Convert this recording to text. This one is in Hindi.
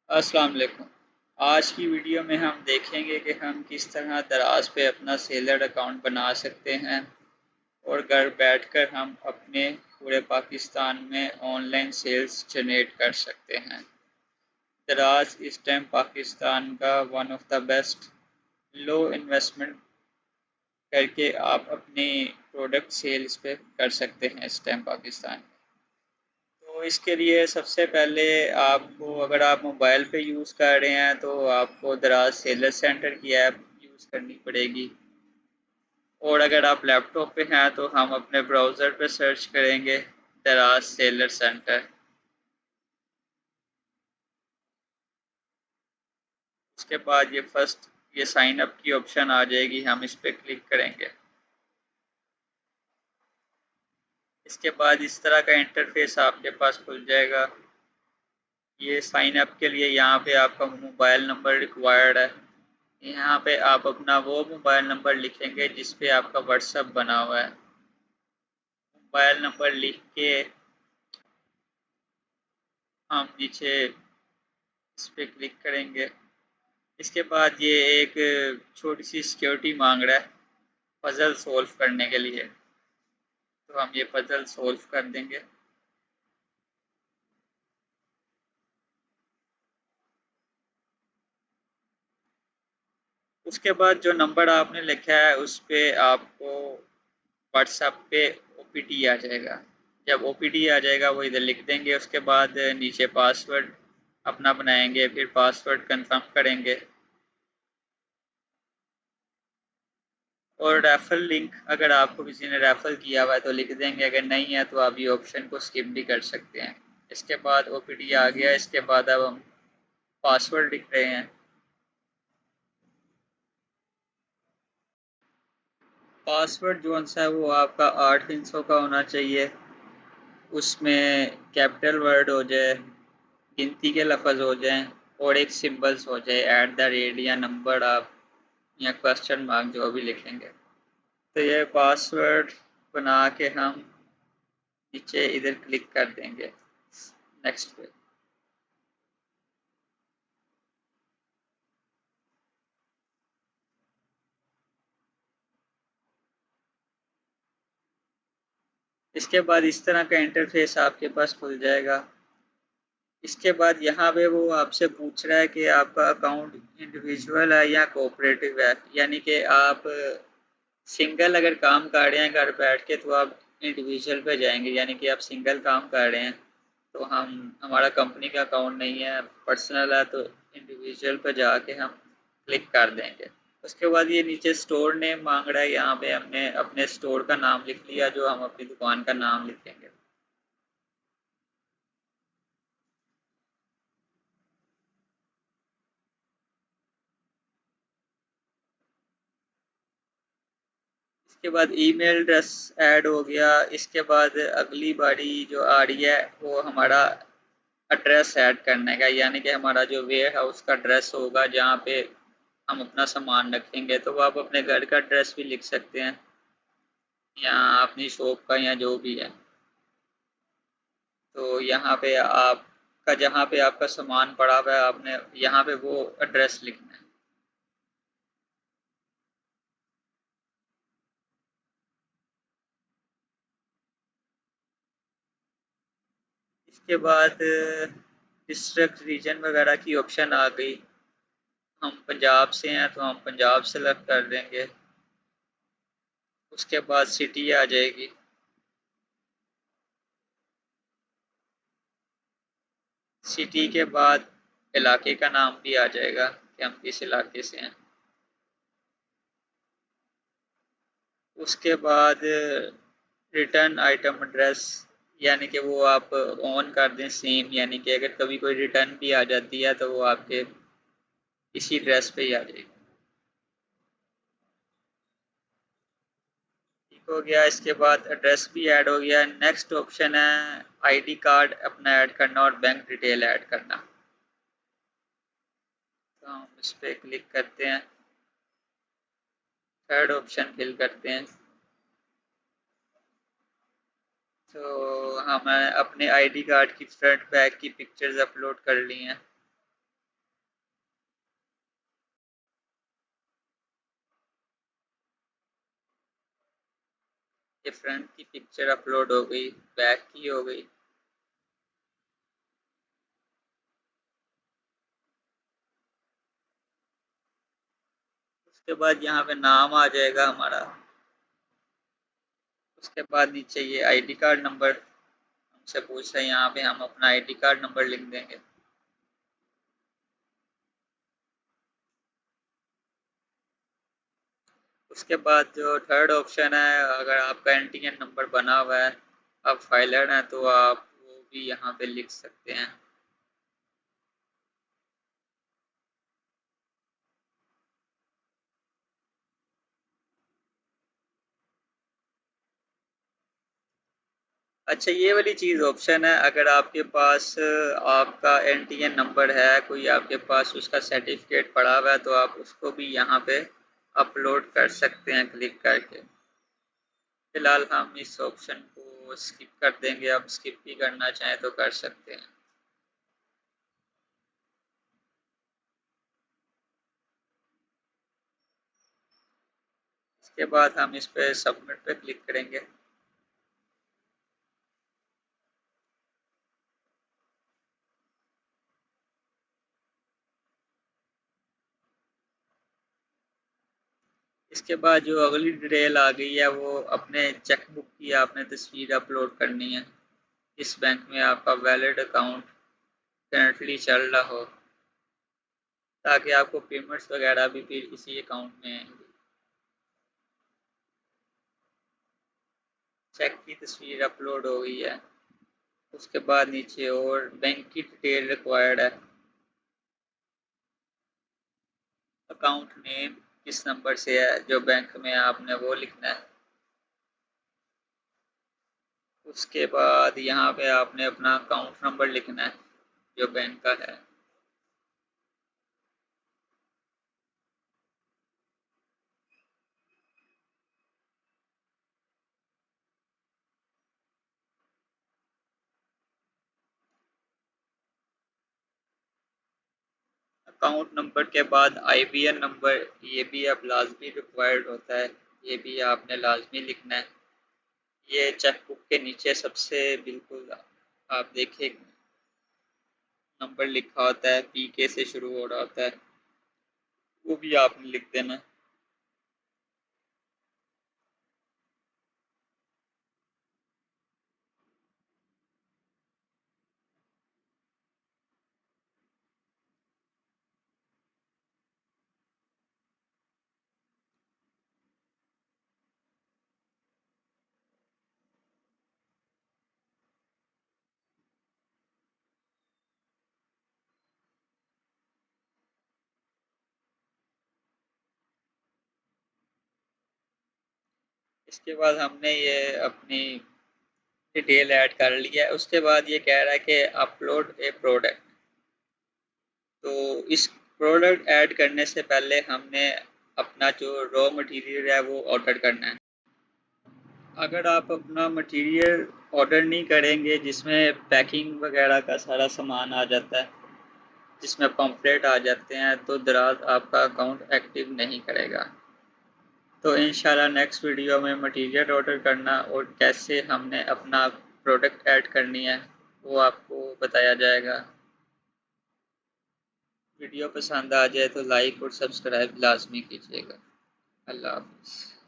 अस्सलाम वालेकुम। आज की वीडियो में हम देखेंगे कि हम किस तरह दराज पे अपना सेलर अकाउंट बना सकते हैं और घर बैठकर हम अपने पूरे पाकिस्तान में ऑनलाइन सेल्स जनरेट कर सकते हैं। दराज इस टाइम पाकिस्तान का one of the best low investment करके आप अपनी प्रोडक्ट सेल्स पे कर सकते हैं इस टाइम पाकिस्तान। तो इसके लिए सबसे पहले आपको, अगर आप मोबाइल पे यूज़ कर रहे हैं तो आपको दराज सेलर सेंटर की ऐप यूज़ करनी पड़ेगी। और अगर आप लैपटॉप पे हैं तो हम अपने ब्राउज़र पे सर्च करेंगे दराज सेलर सेंटर। उसके बाद ये साइन अप की ऑप्शन आ जाएगी, हम इस पर क्लिक करेंगे। इसके बाद इस तरह का इंटरफेस आपके पास खुल जाएगा। ये साइन अप के लिए यहाँ पे आपका मोबाइल नंबर रिक्वायर्ड है। यहाँ पे आप अपना वो मोबाइल नंबर लिखेंगे जिस पे आपका व्हाट्सएप बना हुआ है। मोबाइल नंबर लिख के हम नीचे इस पे क्लिक करेंगे। इसके बाद ये एक छोटी सी सिक्योरिटी मांग रहा है पजल सोल्व करने के लिए, तो हम ये पजल सोल्व कर देंगे। उसके बाद जो नंबर आपने लिखा है उस पे आपको व्हाट्सएप पे ओपीटी आ जाएगा। जब ओपीटी आ जाएगा वो इधर लिख देंगे। उसके बाद नीचे पासवर्ड अपना बनाएंगे, फिर पासवर्ड कंफर्म करेंगे और रेफरल लिंक अगर आपको किसी ने रेफर किया हुआ है तो लिख देंगे, अगर नहीं है तो आप ये ऑप्शन को स्किप भी कर सकते हैं। इसके बाद ओपीटी आ गया। इसके बाद अब हम पासवर्ड लिख रहे हैं। पासवर्ड जो सा है वो आपका 8 हिस्सों का होना चाहिए। उसमें कैपिटल वर्ड हो जाए, गिनती के लफ्ज़ हो जाएं और एक सिंबल्स हो जाए @ या नंबर आप या क्वेश्चन मार्क जो भी लिखेंगे। तो ये पासवर्ड बना के हम नीचे इधर क्लिक कर देंगे नेक्स्ट पे। इसके बाद इस तरह का इंटरफेस आपके पास खुल जाएगा। इसके बाद यहाँ पे वो आपसे पूछ रहा है कि आपका अकाउंट इंडिविजुअल है या कोऑपरेटिव है, यानी कि आप सिंगल अगर काम कर रहे हैं घर बैठ के तो आप इंडिविजुअल पे जाएंगे, यानी कि आप सिंगल काम कर रहे हैं तो हम हमारा कंपनी का अकाउंट नहीं है, पर्सनल है, तो इंडिविजुअल पे जाके हम क्लिक कर देंगे। उसके बाद ये नीचे स्टोर नेम मांग रहा है। यहाँ पे हमने अपने स्टोर का नाम लिख लिया, जो हम अपनी दुकान का नाम लिखेंगे। इसके बाद ईमेल एड्रेस ऐड हो गया। इसके बाद अगली बारी जो आ रही है वो हमारा एड्रेस ऐड करने का, यानी कि हमारा जो वेयर हाउस का एड्रेस होगा जहाँ पे हम अपना सामान रखेंगे, तो वो आप अपने घर का एड्रेस भी लिख सकते हैं या अपनी शॉप का या जो भी है। तो यहाँ पे आपका जहाँ पे आपका सामान पड़ा हुआ है आपने यहाँ पे वो एड्रेस लिखना है। इसके बाद डिस्ट्रिक्ट रीजन वगैरह की ऑप्शन आ गई। हम पंजाब से हैं तो हम पंजाब सेलेक्ट कर देंगे। उसके बाद सिटी आ जाएगी। सिटी के बाद इलाके का नाम भी आ जाएगा कि हम किस इलाके से हैं। उसके बाद रिटर्न आइटम एड्रेस, यानी कि वो आप ऑन कर दें सेम, यानी कि अगर कभी कोई रिटर्न भी आ जाती है तो वो आपके इसी एड्रेस पे ही आ जाएगी। ठीक हो गया। इसके बाद एड्रेस भी ऐड हो गया। नेक्स्ट ऑप्शन है आईडी कार्ड अपना ऐड करना और बैंक डिटेल ऐड करना। तो हम इस पर क्लिक करते हैं, थर्ड ऑप्शन फिल करते हैं। तो हमें अपने आईडी कार्ड की फ्रंट बैक की पिक्चर्स अपलोड कर ली हैं। ये फ्रंट की पिक्चर अपलोड हो गई, बैक की हो गई। उसके बाद यहाँ पे नाम आ जाएगा हमारा। उसके बाद नीचे ये आईडी कार्ड नंबर हमसे पूछ रहे हैं, यहाँ पे हम अपना आईडी कार्ड नंबर लिख देंगे। उसके बाद जो थर्ड ऑप्शन है, अगर आपका एनटीएन नंबर बना हुआ है, आप फाइलर हैं, तो आप वो भी यहाँ पे लिख सकते हैं। अच्छा, ये वाली चीज़ ऑप्शन है, अगर आपके पास आपका एनटीएन नंबर है, कोई आपके पास उसका सर्टिफिकेट पड़ा हुआ है, तो आप उसको भी यहाँ पे अपलोड कर सकते हैं क्लिक करके। फिलहाल हम इस ऑप्शन को स्किप कर देंगे, आप स्किप भी करना चाहें तो कर सकते हैं। इसके बाद हम इस पे सबमिट पे क्लिक करेंगे। इसके बाद जो अगली डिटेल आ गई है, वो अपने चेकबुक की आपने तस्वीर अपलोड करनी है। इस बैंक में आपका वैलिड अकाउंट करंटली चल रहा हो, ताकि आपको पेमेंट्स वगैरह भी फिर इसी अकाउंट में आएंगी। चेक की तस्वीर अपलोड हो गई है। उसके बाद नीचे और बैंक की डिटेल रिक्वायर्ड है। अकाउंट नेम किस नंबर से है जो बैंक में आपने वो लिखना है। उसके बाद यहाँ पे आपने अपना अकाउंट नंबर लिखना है जो बैंक का है। अकाउंट नंबर के बाद आईबीएन नंबर, ये भी अब लाजमी रिक्वायर्ड होता है, ये भी आपने लाजमी लिखना है। ये चेकबुक के नीचे सबसे बिल्कुल आप देखिए नंबर लिखा होता है, पीके से शुरू हो रहा होता है, वो भी आपने लिख देना। इसके बाद हमने ये अपनी डिटेल ऐड कर लिया है। उसके बाद ये कह रहा है कि अपलोड ए प्रोडक्ट। तो इस प्रोडक्ट ऐड करने से पहले हमने अपना जो रॉ मटेरियल है वो ऑर्डर करना है। अगर आप अपना मटेरियल ऑर्डर नहीं करेंगे, जिसमें पैकिंग वगैरह का सारा सामान आ जाता है, जिसमें पम्पलेट आ जाते हैं, तो दराज आपका अकाउंट एक्टिव नहीं करेगा। तो इंशाल्लाह नेक्स्ट वीडियो में मटेरियल ऑर्डर करना और कैसे हमने अपना प्रोडक्ट ऐड करनी है वो आपको बताया जाएगा। वीडियो पसंद आ जाए तो लाइक और सब्सक्राइब लाजमी कीजिएगा। अल्लाह हाफ़िज़।